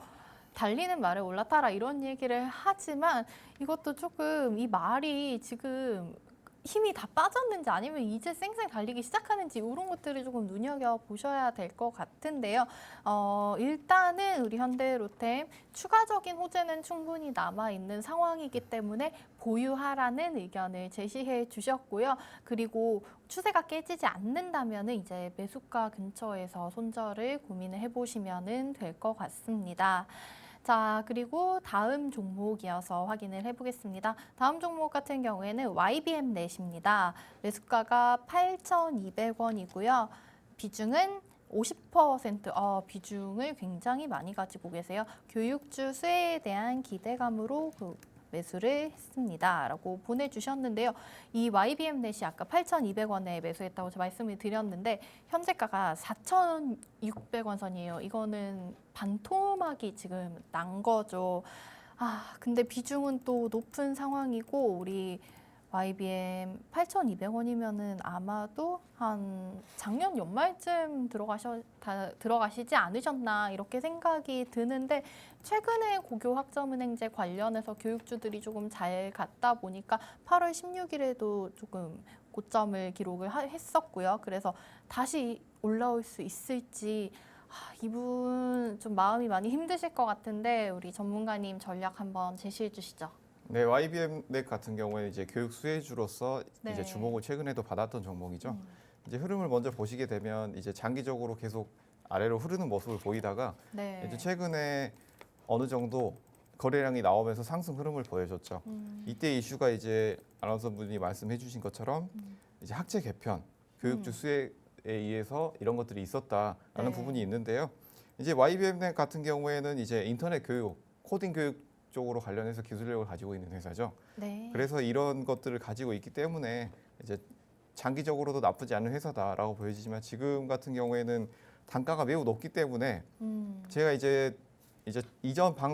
달리는 말에 올라타라 이런 얘기를 하지만 이것도 조금 이 말이 지금 힘이 다 빠졌는지 아니면 이제 쌩쌩 달리기 시작하는지 이런 것들을 조금 눈여겨보셔야 될 것 같은데요. 일단은 우리 현대로템 추가적인 호재는 충분히 남아있는 상황이기 때문에 보유하라는 의견을 제시해 주셨고요. 그리고 추세가 깨지지 않는다면 이제 매수가 근처에서 손절을 고민을 해보시면 될 것 같습니다. 자, 그리고 다음 종목이어서 확인을 해보겠습니다. 다음 종목 같은 경우에는 YBM 넷입니다. 매수가가 8,200원이고요. 비중은 50%, 비중을 굉장히 많이 가지고 계세요. 교육주 수혜에 대한 기대감으로 매수를 했습니다. 라고 보내주셨는데요. 이 YBM 넷이 아까 8,200원에 매수했다고 제가 말씀을 드렸는데 현재가가 4,600원 선이에요. 이거는 반토막이 지금 난 거죠. 근데 비중은 또 높은 상황이고 우리 YBM 8,200원이면은 아마도 한 작년 연말쯤 들어가시지 않으셨나 이렇게 생각이 드는데 최근에 고교 학점은행제 관련해서 교육주들이 조금 잘 갔다 보니까 8월 16일에도 조금 고점을 기록을 했었고요. 그래서 다시 올라올 수 있을지 이분 좀 마음이 많이 힘드실 것 같은데 우리 전문가님 전략 한번 제시해 주시죠. 네, YBM 넷 같은 경우에는 이제 교육 수혜주로서 네. 이제 주목을 최근에도 받았던 종목이죠. 이제 흐름을 먼저 보시게 되면 이제 장기적으로 계속 아래로 흐르는 모습을 보이다가 네. 이제 최근에 어느 정도 거래량이 나오면서 상승 흐름을 보여줬죠. 이때 이슈가 이제 아나운서분이 말씀해주신 것처럼 이제 학제 개편, 교육주 수혜에 의해서 이런 것들이 있었다라는 네. 부분이 있는데요. 이제 YBM 넷 같은 경우에는 이제 인터넷 교육, 코딩 교육 쪽으로 관련해서 기술력을 가지고 있는 회사죠. 네. 그래서 이런 것들을 가지고 있기 때문에 이제 장기적으로도 나쁘지 않은 회사다라고 보여지지만 지금 같은 경우에는 단가가 매우 높기 때문에 제가 이제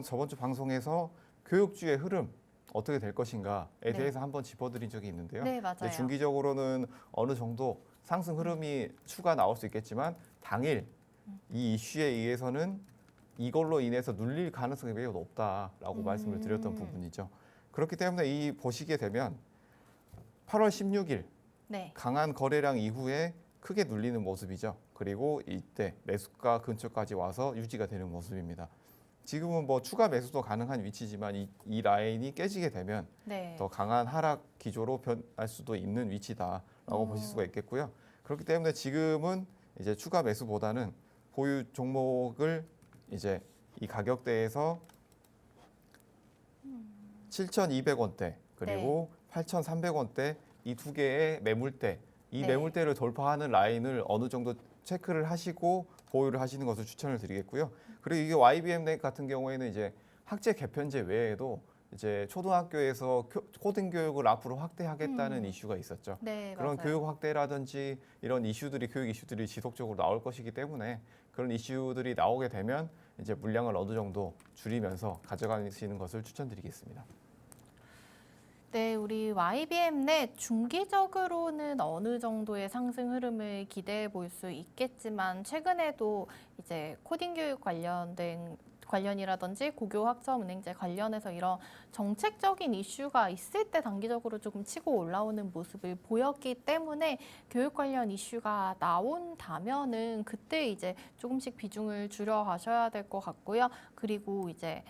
저번 주 방송에서 교육주의 흐름 어떻게 될 것인가에 네. 대해서 한번 짚어드린 적이 있는데요. 네, 맞아요. 이제 중기적으로는 어느 정도 상승 흐름이 추가 나올 수 있겠지만 당일 이 이슈에 의해서는 이걸로 인해서 눌릴 가능성이 매우 높다라고 말씀을 드렸던 부분이죠. 그렇기 때문에 이 보시게 되면 8월 16일 네. 강한 거래량 이후에 크게 눌리는 모습이죠. 그리고 이때 매수가 근처까지 와서 유지가 되는 모습입니다. 지금은 뭐 추가 매수도 가능한 위치지만 이 라인이 깨지게 되면 네. 더 강한 하락 기조로 변할 수도 있는 위치다라고 보실 수가 있겠고요. 그렇기 때문에 지금은 이제 추가 매수보다는 보유 종목을 이제 이 가격대에서 7,200원대 그리고 8,300원대 이 두 개의 매물대, 이 네. 매물대를 돌파하는 라인을 어느 정도 체크를 하시고 보유를 하시는 것을 추천을 드리겠고요. 그리고 이게 YBM 넷 같은 경우에는 이제 학제 개편제 외에도 이제 초등학교에서 코딩 교육을 앞으로 확대하겠다는 이슈가 있었죠. 네, 그런 맞아요. 교육 확대라든지 이런 교육 이슈들이 지속적으로 나올 것이기 때문에 그런 이슈들이 나오게 되면 이제 물량을 어느 정도 줄이면서 가져가시는 것을 추천드리겠습니다. 네, 우리 YBM 넷 중기적으로는 어느 정도의 상승 흐름을 기대해 볼 수 있겠지만 최근에도 이제 코딩 교육 관련이라든지 고교 학점 은행제 관련해서 이런 정책적인 이슈가 있을 때 단기적으로 조금 치고 올라오는 모습을 보였기 때문에 교육 관련 이슈가 나온다면은 그때 이제 조금씩 비중을 줄여 가셔야 될 것 같고요. 그리고 이제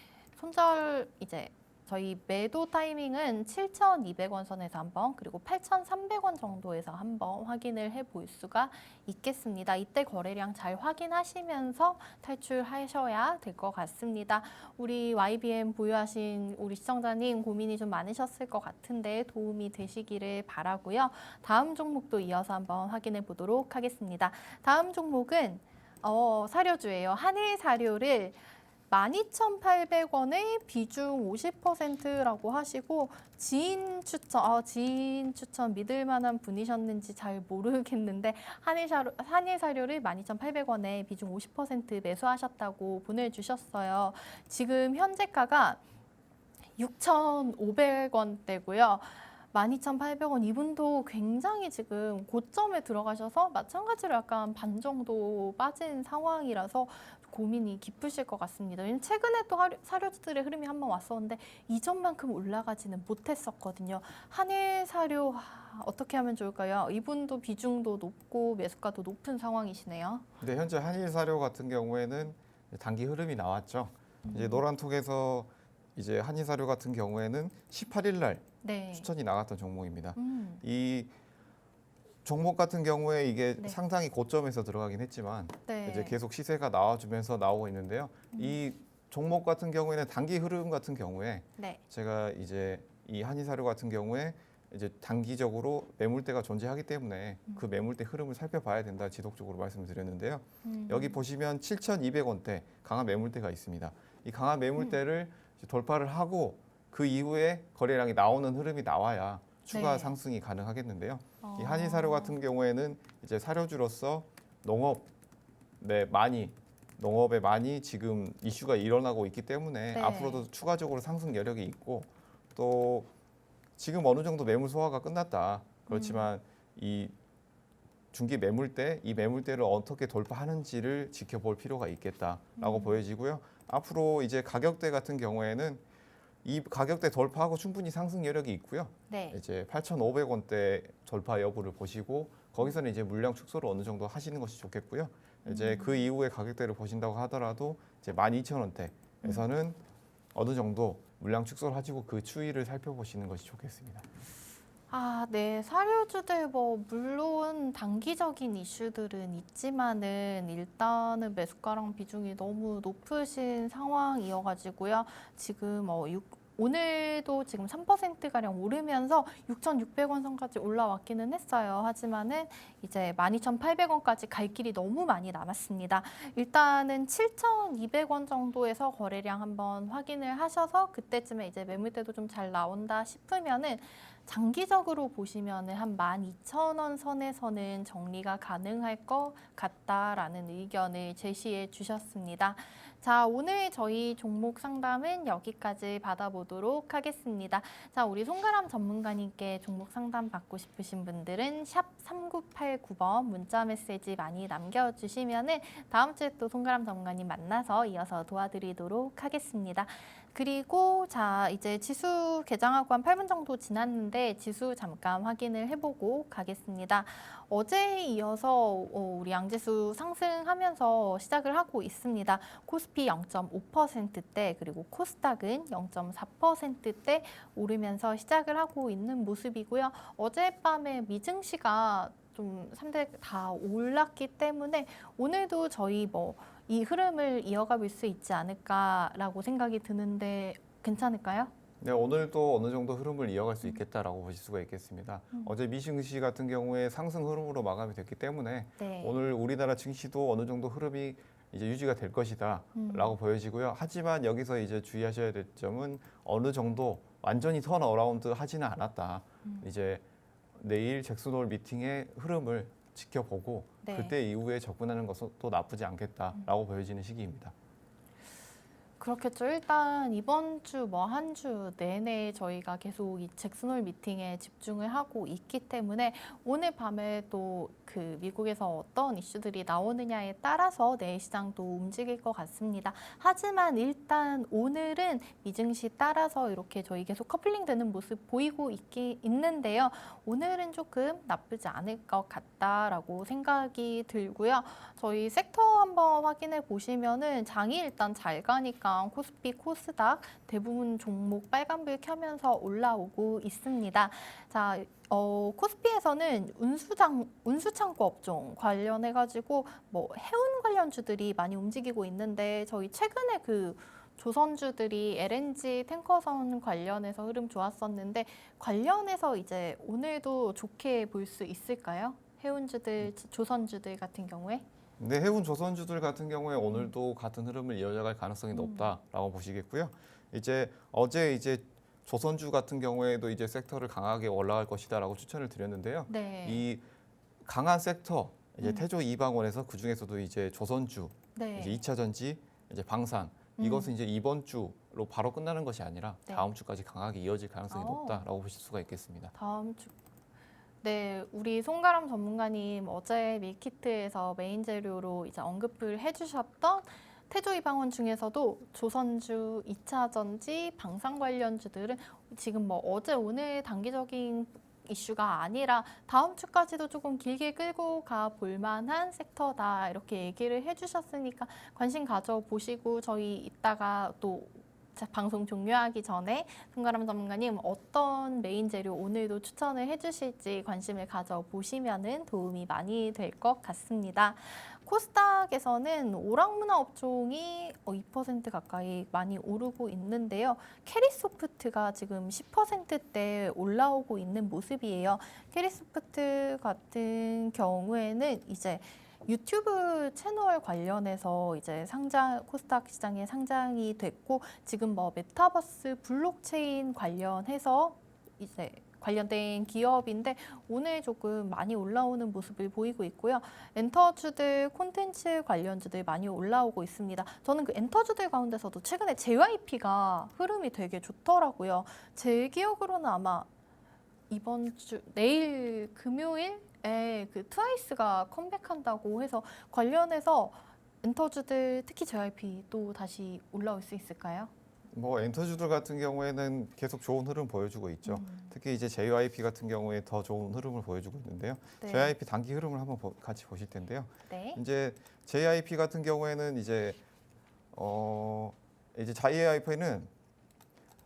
저희 매도 타이밍은 7,200원 선에서 한번 그리고 8,300원 정도에서 한번 확인을 해볼 수가 있겠습니다. 이때 거래량 잘 확인하시면서 탈출하셔야 될 것 같습니다. 우리 YBM 보유하신 우리 시청자님 고민이 좀 많으셨을 것 같은데 도움이 되시기를 바라고요. 다음 종목도 이어서 한번 확인해 보도록 하겠습니다. 다음 종목은 사료주예요. 한일사료를 12,800원에 비중 50%라고 하시고 지인 추천 믿을 만한 분이셨는지 잘 모르겠는데 한일사료를 12,800원에 비중 50% 매수하셨다고 보내주셨어요. 지금 현재가가 6,500원대고요. 12,800원 이분도 굉장히 지금 고점에 들어가셔서 마찬가지로 약간 반 정도 빠진 상황이라서 고민이 깊으실 것 같습니다. 왜냐면 최근에 또 사료주들의 흐름이 한번 왔었는데 이전만큼 올라가지는 못했었거든요. 한일사료 어떻게 하면 좋을까요? 이분도 비중도 높고 매수가도 높은 상황이시네요. 근데 현재 한일사료 같은 경우에는 단기 흐름이 나왔죠. 이제 노란톡에서 이제 한일사료 같은 경우에는 18일 날 네. 추천이 나갔던 종목입니다. 이 종목 같은 경우에 이게 네. 상당히 고점에서 들어가긴 했지만 네. 이제 계속 시세가 나와주면서 나오고 있는데요. 이 종목 같은 경우에는 단기 흐름 같은 경우에 네. 제가 이제 이 한일사료 같은 경우에 이제 단기적으로 매물대가 존재하기 때문에 그 매물대 흐름을 살펴봐야 된다 지속적으로 말씀을 드렸는데요. 여기 보시면 7,200원대 강한 매물대가 있습니다. 이 강한 매물대를 이제 돌파를 하고 그 이후에 거래량이 나오는 흐름이 나와야 추가 네. 상승이 가능하겠는데요. 이 한일사료 같은 경우에는 이제 사료주로서 농업에 많이 지금 이슈가 일어나고 있기 때문에 네. 앞으로도 추가적으로 상승 여력이 있고 또 지금 어느 정도 매물 소화가 끝났다. 그렇지만 이 중기 매물대, 이 매물대를 어떻게 돌파하는지를 지켜볼 필요가 있겠다라고 보여지고요. 앞으로 이제 가격대 같은 경우에는 이 가격대 돌파하고 충분히 상승 여력이 있고요. 네. 이제 8,500원대 돌파 여부를 보시고 거기서는 이제 물량 축소를 어느 정도 하시는 것이 좋겠고요. 이제 그 이후에 가격대를 보신다고 하더라도 이제 12,000원대에서는 어느 정도 물량 축소를 하시고 그 추이를 살펴보시는 것이 좋겠습니다. 네. 사료주들 물론 단기적인 이슈들은 있지만은 일단은 매수가랑 비중이 너무 높으신 상황이어가지고요. 지금 오늘도 지금 3%가량 오르면서 6,600원 선까지 올라왔기는 했어요. 하지만은 이제 12,800원까지 갈 길이 너무 많이 남았습니다. 일단은 7,200원 정도에서 거래량 한번 확인을 하셔서 그때쯤에 이제 매물대도 좀 잘 나온다 싶으면은 장기적으로 보시면은 한 12,000원 선에서는 정리가 가능할 것 같다라는 의견을 제시해 주셨습니다. 자, 오늘 저희 종목 상담은 여기까지 받아보도록 하겠습니다. 자, 우리 송가람 전문가님께 종목 상담 받고 싶으신 분들은 샵 3989번 문자 메시지 많이 남겨주시면은 다음 주에 또 송가람 전문가님 만나서 이어서 도와드리도록 하겠습니다. 그리고 자, 이제 지수 개장하고 한 8분 정도 지났는데 지수 잠깐 확인을 해보고 가겠습니다. 어제에 이어서 우리 양지수 상승하면서 시작을 하고 있습니다. 코스피 0.5%대 그리고 코스닥은 0.4%대 오르면서 시작을 하고 있는 모습이고요. 어젯밤에 미증시가 좀 3대 다 올랐기 때문에 오늘도 저희 이 흐름을 이어가 볼 수 있지 않을까라고 생각이 드는데 괜찮을까요? 네, 오늘도 어느 정도 흐름을 이어갈 수 있겠다라고 보실 수가 있겠습니다. 어제 미증시 같은 경우에 상승 흐름으로 마감이 됐기 때문에 네. 오늘 우리나라 증시도 어느 정도 흐름이 이제 유지가 될 것이다라고 보여지고요. 하지만 여기서 이제 주의하셔야 될 점은 어느 정도 완전히 턴어라운드 하지는 않았다. 이제 내일 잭슨홀 미팅의 흐름을 지켜보고 네. 그때 이후에 접근하는 것은 또 나쁘지 않겠다라고 보여지는 시기입니다. 그렇겠죠. 일단 이번 주 한 주 내내 저희가 계속 이 잭슨홀 미팅에 집중을 하고 있기 때문에 오늘 밤에 또 그 미국에서 어떤 이슈들이 나오느냐에 따라서 내일 시장도 움직일 것 같습니다. 하지만 일단 오늘은 미증시 따라서 이렇게 저희 계속 커플링 되는 모습 보이고 있는데요. 오늘은 조금 나쁘지 않을 것 같다라고 생각이 들고요. 저희 섹터 한번 확인해 보시면은 장이 일단 잘 가니까 시간 코스피, 코스닥 대부분 종목 빨간불 켜면서 올라오고 있습니다. 자, 코스피에서는 운수창고 업종 관련해가지고 뭐 해운 관련주들이 많이 움직이고 있는데 저희 최근에 그 조선주들이 LNG 탱커선 관련해서 흐름 좋았었는데 관련해서 이제 오늘도 좋게 볼 수 있을까요? 해운주들, 조선주들 같은 경우에? 근데 해운 조선주들 같은 경우에 오늘도 같은 흐름을 이어갈 가능성이 높다라고 보시겠고요. 이제 어제 이제 조선주 같은 경우에도 이제 섹터를 강하게 올라갈 것이다라고 추천을 드렸는데요. 네. 이 강한 섹터 이제 태조 이방원에서 그 중에서도 이제 조선주, 네. 이제 2차 전지, 이제 방산 이것은 이제 이번 주로 바로 끝나는 것이 아니라 네. 다음 주까지 강하게 이어질 가능성이 오. 높다라고 보실 수가 있겠습니다. 다음 주. 네, 우리 송가람 전문가님 어제 밀키트에서 메인 재료로 이제 언급을 해주셨던 태조 이방원 중에서도 조선주, 2차 전지, 방산 관련주들은 지금 뭐 어제 오늘 단기적인 이슈가 아니라 다음 주까지도 조금 길게 끌고 가 볼 만한 섹터다 이렇게 얘기를 해주셨으니까 관심 가져보시고 저희 이따가 또 방송 종료하기 전에 송가람 전문가님 어떤 메인 재료 오늘도 추천을 해주실지 관심을 가져보시면 도움이 많이 될 것 같습니다. 코스닥에서는 오락문화 업종이 2% 가까이 많이 오르고 있는데요. 캐리소프트가 지금 10%대 올라오고 있는 모습이에요. 캐리소프트 같은 경우에는 이제 유튜브 채널 관련해서 이제 코스닥 시장에 상장이 됐고 지금 뭐 메타버스 블록체인 관련해서 이제 관련된 기업인데 오늘 조금 많이 올라오는 모습을 보이고 있고요. 엔터주들, 콘텐츠 관련주들 많이 올라오고 있습니다. 저는 그 엔터주들 가운데서도 최근에 JYP가 흐름이 되게 좋더라고요. 제 기억으로는 아마 이번 주 내일 금요일에 그 트와이스가 컴백한다고 해서 관련해서 엔터주들 특히 JYP 또 다시 올라올 수 있을까요? 뭐 엔터주들 같은 경우에는 계속 좋은 흐름 보여주고 있죠. 특히 이제 JYP 같은 경우에 더 좋은 흐름을 보여주고 있는데요. 네. JYP 단기 흐름을 한번 같이 보실 텐데요. 네. 이제 JYP 같은 경우에는 이제 JYP는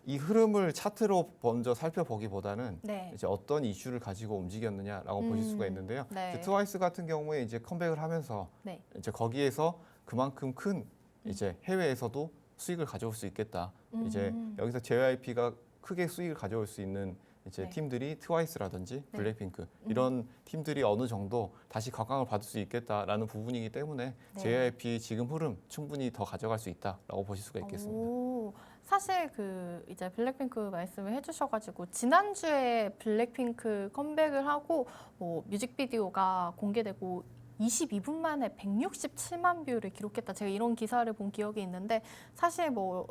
이 흐름을 차트로 먼저 살펴보기보다는 네. 이제 어떤 이슈를 가지고 움직였느냐라고 보실 수가 있는데요. 네. 이제 트와이스 같은 경우에 이제 컴백을 하면서 네. 이제 거기에서 그만큼 큰 이제 해외에서도 수익을 가져올 수 있겠다. 이제 여기서 JYP가 크게 수익을 가져올 수 있는 이제 네. 팀들이 트와이스라든지 네. 블랙핑크 이런 팀들이 어느 정도 다시 각광을 받을 수 있겠다라는 부분이기 때문에 네. JYP 지금 흐름 충분히 더 가져갈 수 있다라고 보실 수가 있겠습니다. 오, 사실 그 이제 블랙핑크 말씀을 해주셔가지고 지난주에 블랙핑크 컴백을 하고 뭐 뮤직비디오가 공개되고 22분 만에 167만 뷰를 기록했다. 제가 이런 기사를 본 기억이 있는데 사실 뭐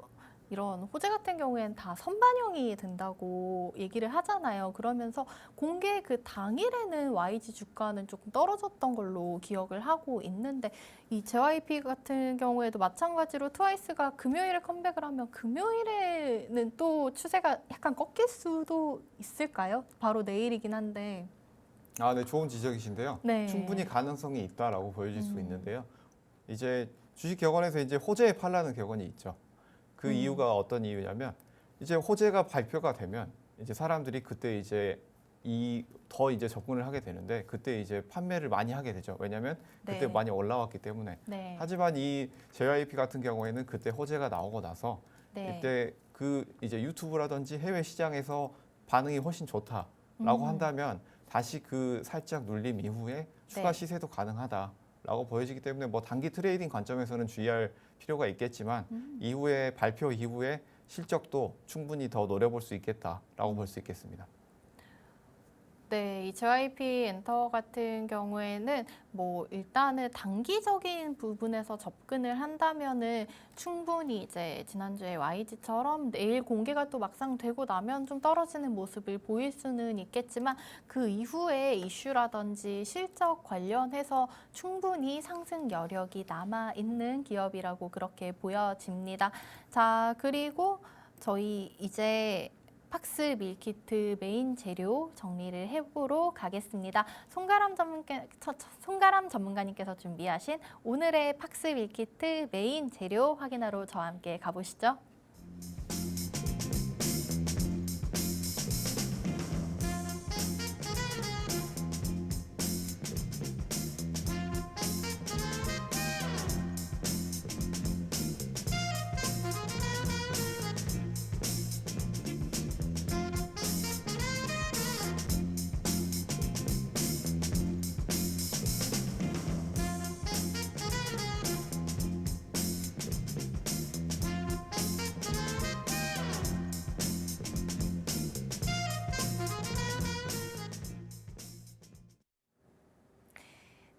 이런 호재 같은 경우에는 다 선반영이 된다고 얘기를 하잖아요. 그러면서 공개 그 당일에는 YG 주가는 조금 떨어졌던 걸로 기억을 하고 있는데 이 JYP 같은 경우에도 마찬가지로 트와이스가 금요일에 컴백을 하면 금요일에는 또 추세가 약간 꺾일 수도 있을까요? 바로 내일이긴 한데. 아, 네, 좋은 지적이신데요. 네. 충분히 가능성이 있다라고 보여질 수 있는데요. 이제 주식 격언에서 이제 호재에 팔라는 격언이 있죠. 그 이유가 어떤 이유냐면 이제 호재가 발표가 되면 이제 사람들이 그때 이제 더 이제 접근을 하게 되는데 그때 이제 판매를 많이 하게 되죠. 왜냐하면 그때 네. 많이 올라왔기 때문에. 네. 하지만 이 JYP 같은 경우에는 그때 호재가 나오고 나서 네. 이때 그 이제 유튜브라든지 해외 시장에서 반응이 훨씬 좋다라고 한다면 다시 그 살짝 눌림 이후에 추가 네. 시세도 가능하다라고 보여지기 때문에 뭐 단기 트레이딩 관점에서는 주의할 필요가 있겠지만 이후에 발표 이후에 실적도 충분히 더 노려볼 수 있겠다라고 볼 수 있겠습니다. 네, 이 JYP 엔터 같은 경우에는 뭐 일단은 단기적인 부분에서 접근을 한다면은 충분히 이제 지난주에 YG처럼 내일 공개가 또 막상 되고 나면 좀 떨어지는 모습을 보일 수는 있겠지만 그 이후에 이슈라든지 실적 관련해서 충분히 상승 여력이 남아 있는 기업이라고 그렇게 보여집니다. 자, 그리고 저희 이제 팍스 밀키트 메인 재료 정리를 해보도록 하겠습니다. 송가람 전문가님께서 준비하신 오늘의 팍스 밀키트 메인 재료 확인하러 저와 함께 가보시죠.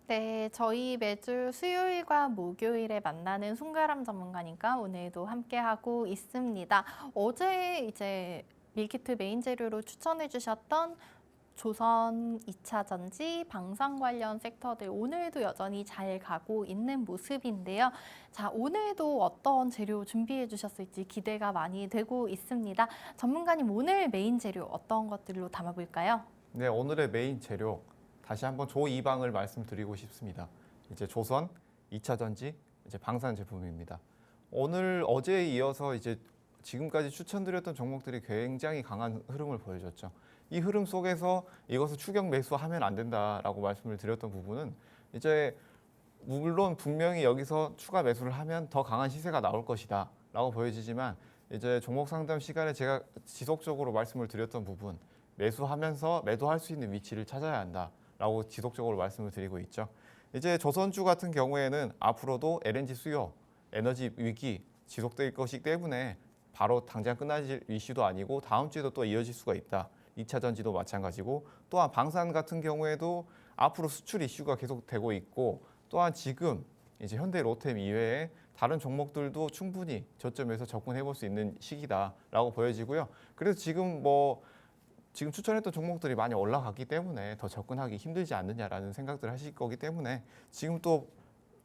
네, 저희 매주 수요일과 목요일에 만나는 송가람 전문가님과 오늘도 함께하고 있습니다. 어제 이제 밀키트 메인 재료로 추천해 주셨던 조선 2차 전지, 방산 관련 섹터들 오늘도 여전히 잘 가고 있는 모습인데요. 자, 오늘도 어떤 재료 준비해 주셨을지 기대가 많이 되고 있습니다. 전문가님, 오늘 메인 재료 어떤 것들로 담아볼까요? 네, 오늘의 메인 재료 다시 한번 조이방을 말씀드리고 싶습니다. 이제 조선 2차 전지, 이제 방산 제품입니다. 어제에 이어서 이제 지금까지 추천드렸던 종목들이 굉장히 강한 흐름을 보여줬죠. 이 흐름 속에서 이것을 추격 매수하면 안 된다라고 말씀을 드렸던 부분은 이제 물론 분명히 여기서 추가 매수를 하면 더 강한 시세가 나올 것이다 라고 보여지지만 이제 종목 상담 시간에 제가 지속적으로 말씀을 드렸던 부분, 매수하면서 매도할 수 있는 위치를 찾아야 한다 라고 지속적으로 말씀을 드리고 있죠. 이제 조선주 같은 경우에는 앞으로도 LNG 수요, 에너지 위기 지속될 것이기 때문에 바로 당장 끝날 이슈도 아니고 다음 주에도 또 이어질 수가 있다. 2차 전지도 마찬가지고, 또한 방산 같은 경우에도 앞으로 수출 이슈가 계속되고 있고, 또한 지금 이제 현대 로템 이외에 다른 종목들도 충분히 저점에서 접근해 볼 수 있는 시기다라고 보여지고요. 그래서 지금 추천했던 종목들이 많이 올라갔기 때문에 더 접근하기 힘들지 않느냐라는 생각들을 하실 거기 때문에 지금 또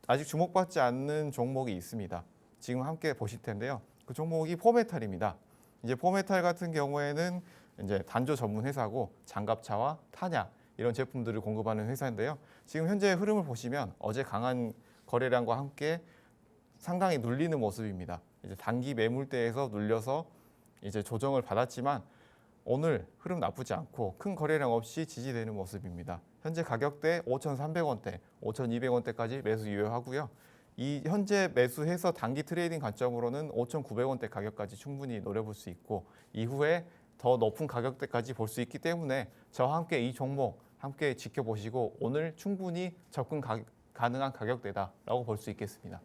아직 주목받지 않는 종목이 있습니다. 지금 함께 보실 텐데요. 그 종목이 포메탈입니다. 이제 포메탈 같은 경우에는 이제 단조 전문 회사고 장갑차와 탄약 이런 제품들을 공급하는 회사인데요. 지금 현재 흐름을 보시면 어제 강한 거래량과 함께 상당히 눌리는 모습입니다. 이제 단기 매물대에서 눌려서 이제 조정을 받았지만 오늘 흐름 나쁘지 않고 큰 거래량 없이 지지되는 모습입니다. 현재 가격대 5,300원대, 5,200원대까지 매수 유효하고요. 이 현재 매수해서 단기 트레이딩 관점으로는 5,900원대 가격까지 충분히 노려볼 수 있고 이후에 더 높은 가격대까지 볼 수 있기 때문에 저와 함께 이 종목 함께 지켜보시고 오늘 충분히 접근 가능한 가격대다라고 볼 수 있겠습니다.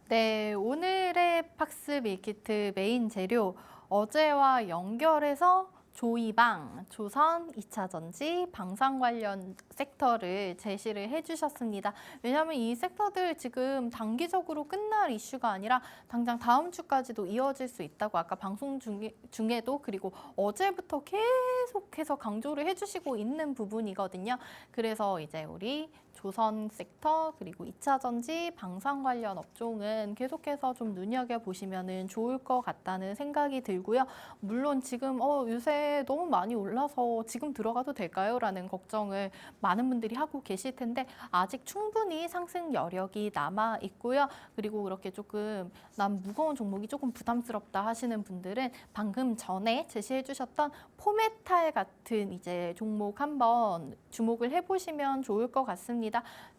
네, 오늘의 팍스 밀키트 메인 재료 어제와 연결해서 조이방, 조선, 2차 전지, 방산 관련 sek터를 제시를 해주셨습니다. 왜냐하면 이 섹터들 지금 단기적으로 끝날 이슈가 아니라 당장 다음 주까지도 이어질 수 있다고 아까 방송 중에도 그리고 어제부터 계속해서 강조를 해주시고 있는 부분이거든요. 그래서 이제 우리 조선 섹터 그리고 2차 전지, 방산 관련 업종은 계속해서 좀 눈여겨보시면 좋을 것 같다는 생각이 들고요. 물론 지금 요새 너무 많이 올라서 지금 들어가도 될까요? 라는 걱정을 많은 분들이 하고 계실 텐데 아직 충분히 상승 여력이 남아 있고요. 그리고 그렇게 조금 난 무거운 종목이 조금 부담스럽다 하시는 분들은 방금 전에 제시해 주셨던 포메탈 같은 이제 종목 한번 주목을 해보시면 좋을 것 같습니다.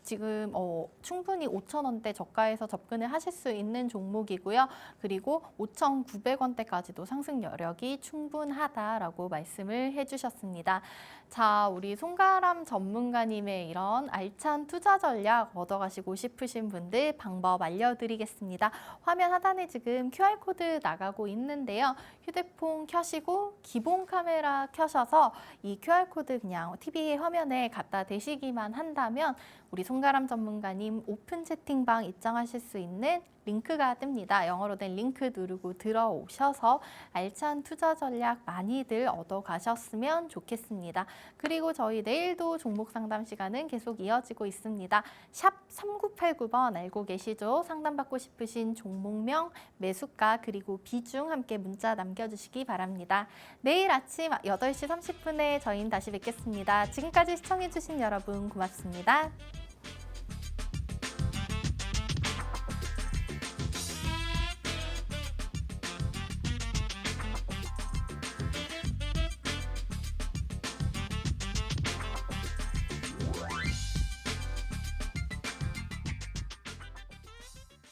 지금 충분히 5,000원대 저가에서 접근을 하실 수 있는 종목이고요. 그리고 5,900원대까지도 상승 여력이 충분하다라고 말씀을 해주셨습니다. 자, 우리 송가람 전문가님의 이런 알찬 투자 전략 얻어가시고 싶으신 분들 방법 알려드리겠습니다. 화면 하단에 지금 QR코드 나가고 있는데요. 휴대폰 켜시고 기본 카메라 켜셔서 이 QR코드 그냥 TV 화면에 갖다 대시기만 한다면 우리 송가람 전문가님 오픈 채팅방 입장하실 수 있는 링크가 뜹니다. 영어로 된 링크 누르고 들어오셔서 알찬 투자 전략 많이들 얻어가셨으면 좋겠습니다. 그리고 저희 내일도 종목 상담 시간은 계속 이어지고 있습니다. 샵 3989번 알고 계시죠? 상담받고 싶으신 종목명, 매수가 그리고 비중 함께 문자 남겨주시기 바랍니다. 내일 아침 8시 30분에 저희는 다시 뵙겠습니다. 지금까지 시청해주신 여러분 고맙습니다.